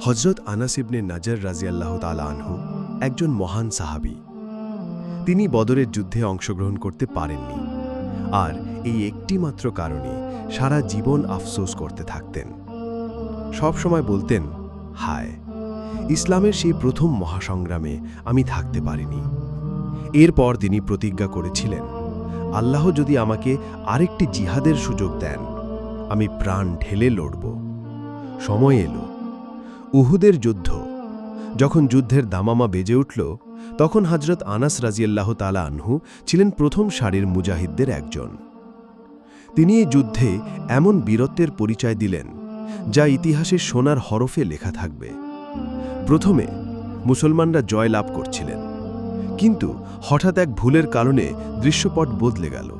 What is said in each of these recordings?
হযরত আনাস ইবনে নাজর রাদিয়াল্লাহু তাআলা আনহু একজন মহান সাহাবী। তিনি বদরের যুদ্ধে অংশগ্রহণ করতে পারেননি, আর এই একটি মাত্র কারণে সারা জীবন আফসোস করতে থাকতেন। সব সময় বলতেন, হায়, ইসলামের সেই প্রথম মহাসংগ্রামে আমি থাকতে পারিনি। এরপর তিনি প্রতিজ্ঞা করেছিলেন, আল্লাহ যদি আমাকে আরেকটি জিহাদের সুযোগ দেন, আমি প্রাণ ঢেলে লড়ব। সময় এলো। উহুদের যুদ্ধ। যখন যুদ্ধের দামামা বেজে উঠল, তখন হযরত আনাস রাদিয়াল্লাহু তাআলা আনহু ছিলেন প্রথম সারির মুজাহিদদের একজন। তিনি এই যুদ্ধে এমন বীরত্বের পরিচয় দিলেন, যা ইতিহাসের সোনার হরফে লেখা থাকবে। প্রথমে মুসলমানরা জয় লাভ করছিলেন, কিন্তু হঠাৎ এক ভুলের কারণে দৃশ্যপট বদলে গেল।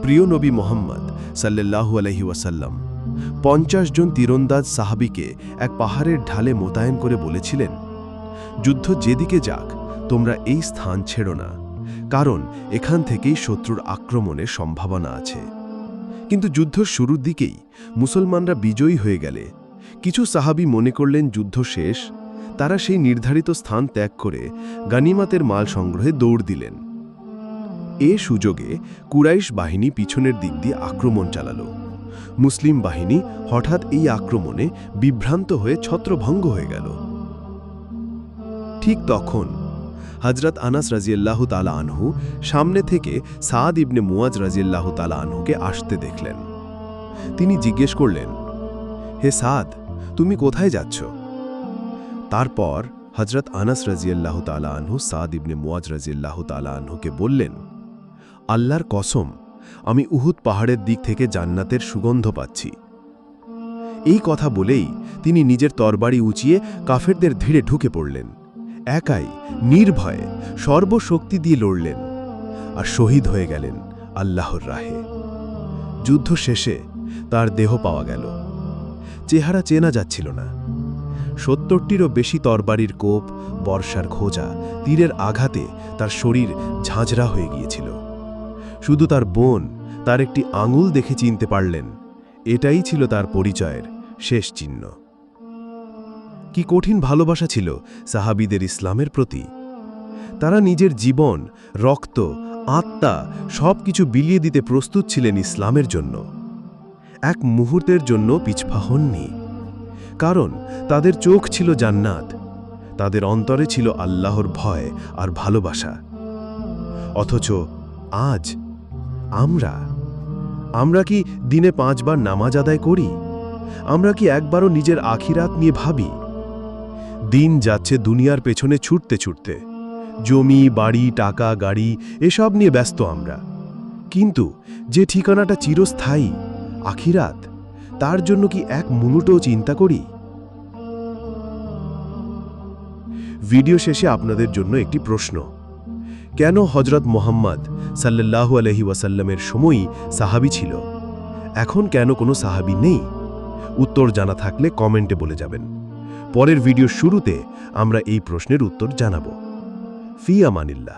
প্রিয় নবী মুহাম্মদ সাল্লাল্লাহু আলাইহি ওয়াসাল্লাম ৫০ জন তীরন্দাজ সাহাবীকে এক পাহাড়ের ঢালে মোতায়েন করে বলেছিলেন, যুদ্ধ যেদিকে যাক, তোমরা এই স্থান ছেড়ো না, কারণ এখান থেকেই শত্রুর আক্রমণের সম্ভাবনা আছে। কিন্তু যুদ্ধ শুরুর দিকেই মুসলমানরা বিজয়ী হয়ে গেলে কিছু সাহাবী মনে করলেন যুদ্ধ শেষ। তারা সেই নির্ধারিত স্থান ত্যাগ করে গানিমাতের মাল সংগ্রহে দৌড় দিলেন। এ সুযোগে কুরাইশ বাহিনী পিছনের দিক দিয়ে আক্রমণ চালালো। মুসলিম বাহিনী হঠাৎ এই আক্রমণে বিভ্রান্ত হয়ে ছত্রভঙ্গ হয়ে গেল। ঠিক তখন হযরত আনাস রাদিয়াল্লাহু তাআলা আনহু সামনে থেকে সাদ ইবনে মুয়াজ রাদিয়াল্লাহু তাআলা আনহুকে আসতে দেখলেন। তিনি জিজ্ঞেস করলেন, হে সাদ, তুমি কোথায় যাচ্ছ? তারপর হযরত আনাস রাদিয়াল্লাহু তাআলা আনহু সাদ ইবনে মুয়াজ রাদিয়াল্লাহু তাআলা আনহুকে বললেন, আল্লাহর কসম, আমি উহুদ পাহাড়ের দিক থেকে জান্নাতের সুগন্ধ পাচ্ছি। এই কথা বলেই তিনি নিজের তরবারি উঁচিয়ে কাফেরদের ধীরে ঢুকে পড়লেন। একাই নির্ভয়ে সর্বশক্তি দিয়ে লড়লেন, আর শহীদ হয়ে গেলেন আল্লাহর রাহে। যুদ্ধ শেষে তার দেহ পাওয়া গেল। চেহারা চেনা যাচ্ছিল না। ৭০টিরও বেশি তরবারির কোপ, বর্ষার খোঁজা, তীরের আঘাতে তার শরীর ঝাঁঝরা হয়ে গিয়েছিল। শুধু তার বোন তার একটি আঙুল দেখে চিনতে পারলেন, এটাই ছিল তার পরিচয়ের শেষ চিহ্ন। কি কঠিন ভালোবাসা ছিল সাহাবীদের ইসলামের প্রতি। তারা নিজের জীবন, রক্ত, আত্মা সবকিছু বিলিয়ে দিতে প্রস্তুত ছিলেন ইসলামের জন্য। এক মুহূর্তের জন্য পিছপা হননি, কারণ তাদের চোখ ছিল জান্নাত, তাদের অন্তরে ছিল আল্লাহর ভয় আর ভালোবাসা। অথচ আজ আমরা কি দিনে ৫ বার নামাজ আদায় করি? আমরা কি একবারও নিজের আখিরাত নিয়ে ভাবি? দিন যাচ্ছে দুনিয়ার পেছনে ছুটতে ছুটতে। জমি, বাড়ি, টাকা, গাড়ি এসব নিয়ে ব্যস্ত আমরা। কিন্তু যে ঠিকানাটা চিরস্থায়ী, আখিরাত, তার জন্য কি এক মুহূর্তও চিন্তা করি? ভিডিও শেষে আপনাদের জন্য একটি প্রশ্ন। কেন হযরত মুহাম্মদ সাল্লাল্লাহু আলাইহি ওয়াসাল্লামের সময়ই সাহাবী ছিল, এখন কেন কোনো সাহাবী নেই? উত্তর জানা থাকলে কমেন্টে বলে যাবেন। পরের ভিডিওর শুরুতে আমরা এই প্রশ্নের উত্তর জানাব। ফি আমানিল্লাহ।